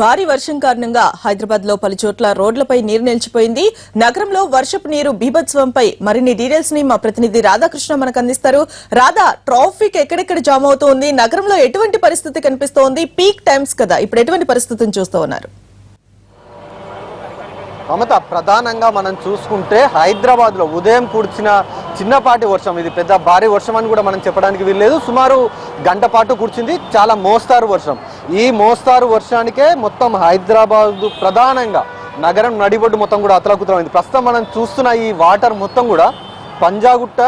భారీ వర్షం కారణంగా హైదరాబాద్ లో పలు చోట్ల రోడ్లపై నీరు నిలిచిపోయింది. నగరంలో వర్షపు నీరు బీభత్సవంపై మరిన్ని డీటెయిల్స్ ని మా ప్రతినిధి రాధాకృష్ణ మనకు అందిస్తారు. రాధా, ట్రాఫిక్ ఎక్కడెక్కడ జామ్ అవుతోంది, నగరంలో ఎటువంటి పరిస్థితి కనిపిస్తోంది? పీక్ టైమ్స్ కదా, ఇప్పుడు ఎటువంటి పరిస్థితిని చూస్తూ ఉన్నారు? మమత, ప్రధానంగా మనం చూసుకుంటే హైదరాబాద్ లో ఉదయం కురిసిన చిన్నపాటి వర్షం, ఇది పెద్ద భారీ వర్షం అని కూడా మనం చెప్పడానికి వీల్లేదు. సుమారు గంట పాటు కురిచింది. చాలా మోస్తారు వర్షం. ఈ మోస్తారు వర్షానికే మొత్తం హైదరాబాద్ ప్రధానంగా నగరం నడిబొడ్డు మొత్తం కూడా అతలాకుతలమైంది. ప్రస్తుతం మనం చూస్తున్న ఈ వాటర్ మొత్తం కూడా పంజాగుట్ట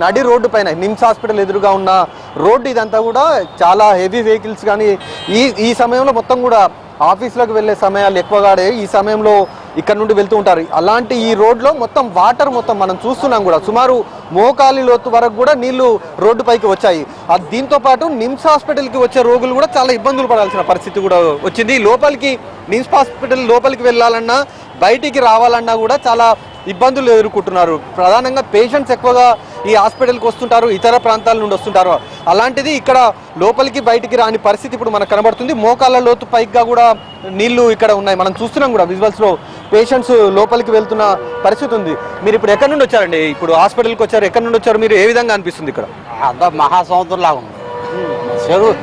నడి రోడ్డు పైన నిమ్స్ హాస్పిటల్ ఎదురుగా ఉన్న రోడ్డు ఇదంతా కూడా చాలా హెవీ వెహికల్స్ కానీ ఈ సమయంలో మొత్తం కూడా ఆఫీసులకు వెళ్ళే సమయాలు ఎక్కువగా ఈ సమయంలో ఇక్కడ నుండి వెళ్తూ ఉంటారు. అలాంటి ఈ రోడ్లో మొత్తం వాటర్ మొత్తం మనం చూస్తున్నాం కూడా సుమారు మోకాలి లోతు వరకు కూడా నీళ్లు రోడ్డు పైకి వచ్చాయి. దీంతో పాటు నిమ్స్ హాస్పిటల్కి వచ్చే రోగులు కూడా చాలా ఇబ్బందులు పడాల్సిన పరిస్థితి కూడా వచ్చింది. లోపలికి నిమ్స్ హాస్పిటల్ లోపలికి వెళ్ళాలన్నా బయటికి రావాలన్నా కూడా చాలా ఇబ్బందులు ఎదుర్కొంటున్నారు. ప్రధానంగా పేషెంట్స్ ఎక్కువగా ఈ హాస్పిటల్కి వస్తుంటారు, ఇతర ప్రాంతాల నుండి వస్తుంటారు. అలాంటిది ఇక్కడ లోపలికి బయటికి రాని పరిస్థితి ఇప్పుడు మనకు కనబడుతుంది. మోకాళ్ళ లోతు పైగా కూడా నీళ్లు ఇక్కడ ఉన్నాయి. మనం చూస్తున్నాం కూడా విజువల్స్లో పేషెంట్స్ లోపలికి వెళ్తున్న పరిస్థితి ఉంది. మీరు ఇప్పుడు ఎక్కడి నుండి వచ్చారండి? ఇప్పుడు హాస్పిటల్కి వచ్చారు, ఎక్కడి నుండి వచ్చారు? మీరు ఏ విధంగా అనిపిస్తుంది? ఇక్కడ అంతా మహాసముద్రం లాగా ఉంది. చెరువు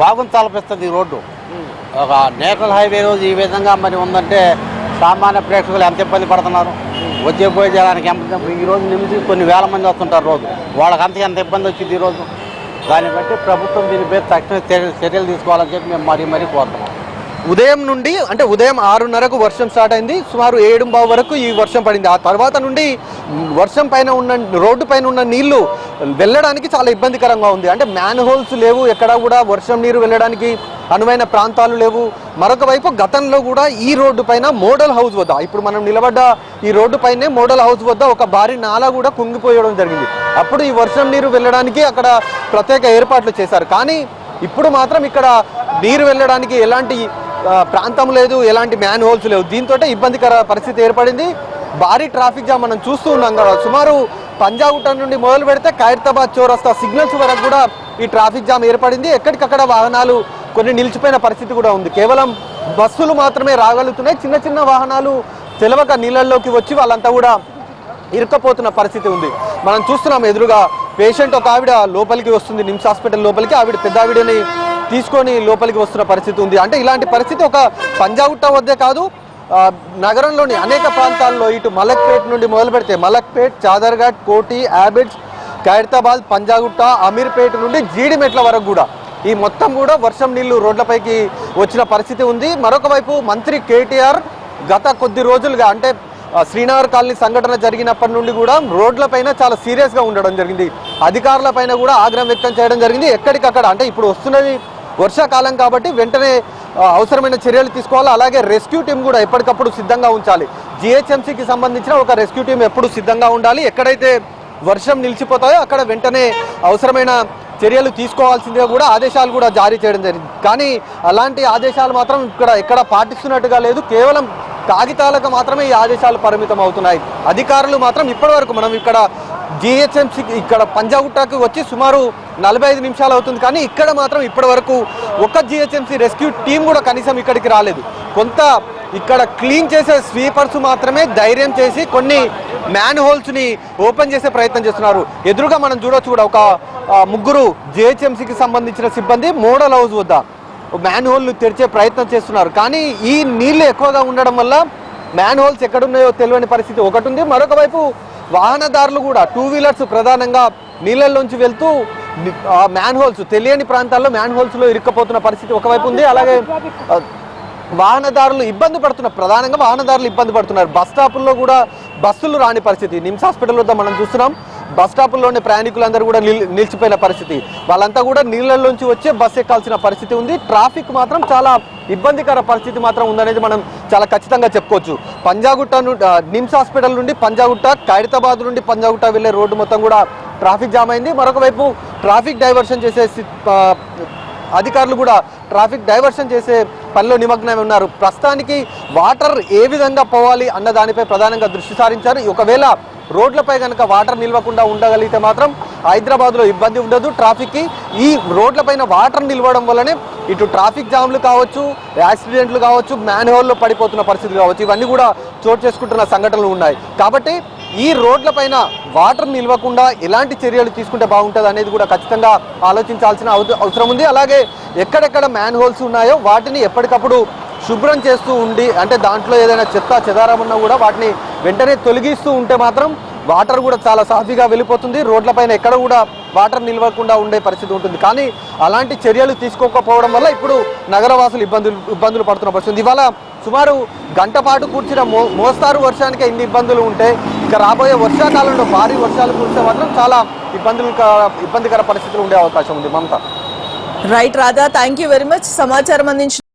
వాగును తలపిస్తుంది ఈ రోడ్డు. ఒక నేషనల్ హైవే రోజు ఈ విధంగా మరి ఉందంటే సామాన్య ప్రేక్షకులు ఎంత ఇబ్బంది పడుతున్నారు. వచ్చే పోయే జనానికి ఈరోజు నిమిషం కొన్ని వేల మంది వస్తుంటారు రోజు. వాళ్ళకి ఎంత ఇబ్బంది వచ్చింది ఈరోజు. దాన్ని బట్టి ప్రభుత్వం దీనిపై తక్షణ చర్యలు తీసుకోవాలని చెప్పి మేము మరీ కోరుతున్నాం. ఉదయం నుండి అంటే ఉదయం 6:30కు వర్షం స్టార్ట్ అయింది. సుమారు 7:15 వరకు ఈ వర్షం పడింది. ఆ తర్వాత నుండి వర్షం పైన ఉన్న రోడ్డు పైన ఉన్న నీళ్లు వెళ్ళడానికి చాలా ఇబ్బందికరంగా ఉంది. అంటే మ్యాన్ హోల్స్ లేవు, ఎక్కడా కూడా వర్షం నీరు వెళ్ళడానికి అనువైన ప్రాంతాలు లేవు. మరొక వైపు గతంలో కూడా ఈ రోడ్డు పైన మోడల్ హౌస్ వద్ద, ఇప్పుడు మనం నిలబడ్డ ఈ రోడ్డు పైనే మోడల్ హౌస్ వద్ద ఒక భారీ నాలా కూడా కుంగిపోయడం జరిగింది. అప్పుడు ఈ వర్షం నీరు వెళ్ళడానికి అక్కడ ప్రత్యేక ఏర్పాట్లు చేశారు. కానీ ఇప్పుడు మాత్రం ఇక్కడ నీరు వెళ్ళడానికి ఎలాంటి ప్రాంతం లేదు, ఎలాంటి మ్యాన్ హోల్స్ లేవు. దీంతో ఇబ్బందికర పరిస్థితి ఏర్పడింది. భారీ ట్రాఫిక్ జామ్ మనం చూస్తూ ఉన్నాం కదా. సుమారు పంజాగుట్ట నుండి మొదలు పెడితే ఖైరతాబాద్ చౌరస్తా సిగ్నల్స్ వరకు కూడా ఈ ట్రాఫిక్ జామ్ ఏర్పడింది. ఎక్కడికక్కడ వాహనాలు కొన్ని నిలిచిపోయిన పరిస్థితి కూడా ఉంది. కేవలం బస్సులు మాత్రమే రాగలుగుతున్నాయి. చిన్న చిన్న వాహనాలు తెలవక నీళ్ళల్లోకి వచ్చి వాళ్ళంతా కూడా ఇరుక్కపోతున్న పరిస్థితి ఉంది. మనం చూస్తున్నాం ఎదురుగా పేషెంట్ ఒక ఆవిడ లోపలికి వస్తుంది, నిమ్స్ హాస్పిటల్ లోపలికి. ఆవిడ పెద్ద ఆవిడని తీసుకొని లోపలికి వస్తున్న పరిస్థితి ఉంది. అంటే ఇలాంటి పరిస్థితి ఒక పంజాగుట్ట వద్దే కాదు, నగరంలోని అనేక ప్రాంతాల్లో ఇటు మలక్పేట్ నుండి మొదలు పెడితే మలక్పేట్, చాదర్ఘాట్, కోటి, యాబిడ్స్, ఖైరతాబాద్, పంజాగుట్ట, అమీర్పేట నుండి జీడిమెట్ల వరకు కూడా ఈ మొత్తం కూడా వర్షం నీళ్లు రోడ్లపైకి వచ్చిన పరిస్థితి ఉంది. మరొక వైపు మంత్రి కేటీఆర్ గత కొద్ది రోజులుగా అంటే శ్రీనగర్ కాలనీ సంఘటన జరిగినప్పటి నుండి కూడా రోడ్లపైన చాలా సీరియస్గా ఉండడం జరిగింది. అధికారుల పైన కూడా ఆగ్రహం వ్యక్తం చేయడం జరిగింది. ఎక్కడికక్కడ అంటే ఇప్పుడు వస్తున్నది వర్షాకాలం కాబట్టి వెంటనే అవసరమైన చర్యలు తీసుకోవాలి. అలాగే రెస్క్యూ టీం కూడా ఎప్పటికప్పుడు సిద్ధంగా ఉంచాలి. జిహెచ్ఎంసీకి సంబంధించిన ఒక రెస్క్యూ టీం ఎప్పుడు సిద్ధంగా ఉండాలి. ఎక్కడైతే వర్షం నిలిచిపోతాయో అక్కడ వెంటనే అవసరమైన చర్యలు తీసుకోవాల్సిందిగా కూడా ఆదేశాలు కూడా జారీ చేయడం జరిగింది. కానీ అలాంటి ఆదేశాలు మాత్రం ఎక్కడ పాటిస్తున్నట్టుగా లేదు. కేవలం కాగితాలకు మాత్రమే ఈ ఆదేశాలు పరిమితం అవుతున్నాయి. అధికారులు మాత్రం ఇప్పటివరకు మనం ఇక్కడ జిహెచ్ఎంసీ ఇక్కడ పంజాగుట్టకు వచ్చి సుమారు 45 నిమిషాలు అవుతుంది. కానీ ఇక్కడ మాత్రం ఇప్పటి వరకు ఒక్క జిహెచ్ఎంసీ రెస్క్యూ టీం కూడా కనీసం ఇక్కడికి రాలేదు. కొంత ఇక్కడ క్లీన్ చేసే స్వీపర్స్ మాత్రమే ధైర్యం చేసి కొన్ని మ్యాన్ హోల్స్ని ఓపెన్ చేసే ప్రయత్నం చేస్తున్నారు. ఎదురుగా మనం చూడొచ్చు కూడా ఒక ముగ్గురు జిహెచ్ఎంసీకి సంబంధించిన సిబ్బంది మోడల్ హౌస్ వద్ద మ్యాన్ హోల్ను తెరిచే ప్రయత్నం చేస్తున్నారు. కానీ ఈ నీళ్లు ఎక్కువగా ఉండడం వల్ల మ్యాన్ హోల్స్ ఎక్కడున్నాయో తెలియని పరిస్థితి ఒకటి ఉంది. మరొక వైపు వాహనదారులు కూడా టూ వీలర్స్ ప్రధానంగా నీళ్ళల్లోంచి వెళ్తూ మ్యాన్ హోల్స్ తెలియని ప్రాంతాల్లో మ్యాన్ హోల్స్లో ఇరుక్కపోతున్న పరిస్థితి ఒకవైపు ఉంది. అలాగే వాహనదారులు ప్రధానంగా వాహనదారులు ఇబ్బంది పడుతున్నారు. బస్ స్టాపుల్లో కూడా బస్సులు రాని పరిస్థితి. నిమ్స్ హాస్పిటల్ వద్ద మనం చూస్తున్నాం బస్ స్టాపుల్లోని ప్రయాణికులందరూ కూడా నిలిచిపోయిన పరిస్థితి. వాళ్ళంతా కూడా నీళ్ళల్లోంచి వచ్చే బస్సు ఎక్కాల్సిన పరిస్థితి ఉంది. ట్రాఫిక్ మాత్రం చాలా ఇబ్బందికర పరిస్థితి మాత్రం ఉందనేది మనం చాలా ఖచ్చితంగా చెప్పుకోవచ్చు. పంజాగుట్ట నుండి నిమ్స్ హాస్పిటల్ నుండి పంజాగుట్ట, ఖైరతాబాద్ నుండి పంజాగుట్ట వెళ్ళే రోడ్డు మొత్తం కూడా ట్రాఫిక్ జామ్ అయింది. మరొక వైపు ట్రాఫిక్ డైవర్షన్ చేసే అధికారులు కూడా ట్రాఫిక్ డైవర్షన్ చేసే పనిలో నిమగ్నమై ఉన్నారు. ప్రస్తుతానికి వాటర్ ఏ విధంగా పోవాలి అన్న దానిపై ప్రధానంగా దృష్టి సారించారు. ఒకవేళ రోడ్లపై కనుక వాటర్ నిల్వకుండా ఉండగలిగితే మాత్రం హైదరాబాద్లో ఇబ్బంది ఉండదు ట్రాఫిక్కి. ఈ రోడ్లపైన వాటర్ నిలవడం వల్లనే ఇటు ట్రాఫిక్ జామ్లు కావచ్చు, యాక్సిడెంట్లు కావచ్చు, మ్యాన్ హోల్లో పడిపోతున్న పరిస్థితులు కావచ్చు, ఇవన్నీ కూడా చోటు చేసుకుంటున్న సంఘటనలు ఉన్నాయి. కాబట్టి ఈ రోడ్లపైన వాటర్ నిల్వకుండా ఎలాంటి చర్యలు తీసుకుంటే బాగుంటుంది అనేది కూడా ఖచ్చితంగా ఆలోచించాల్సిన అవసరం ఉంది. అలాగే ఎక్కడెక్కడ మ్యాన్ హోల్స్ ఉన్నాయో వాటిని ఎప్పటికప్పుడు శుభ్రం చేస్తూ ఉండి, అంటే దాంట్లో ఏదైనా చెత్త చెదారం ఉన్నా కూడా వాటిని వెంటనే తొలగిస్తూ ఉంటే మాత్రం వాటర్ కూడా చాలా సాఫీగా వెళ్ళిపోతుంది. రోడ్లపైన ఎక్కడ కూడా వాటర్ నిల్వకుండా ఉండే పరిస్థితి ఉంటుంది. కానీ అలాంటి చర్యలు తీసుకోకపోవడం వల్ల ఇప్పుడు నగరవాసులు ఇబ్బందులు పడుతున్న పరిస్థితి. ఇవాళ సుమారు గంట పాటు కూర్చిన మోస్తారు వర్షానికి ఇన్ని ఇబ్బందులు ఉంటే ఇక రాబోయే వర్షాకాలంలో భారీ వర్షాలు కురిస్తే మాత్రం చాలా ఇబ్బందికర పరిస్థితులు ఉండే అవకాశం ఉంది. Mamata. Right Radha, thank you very much సమాచారం అందించిన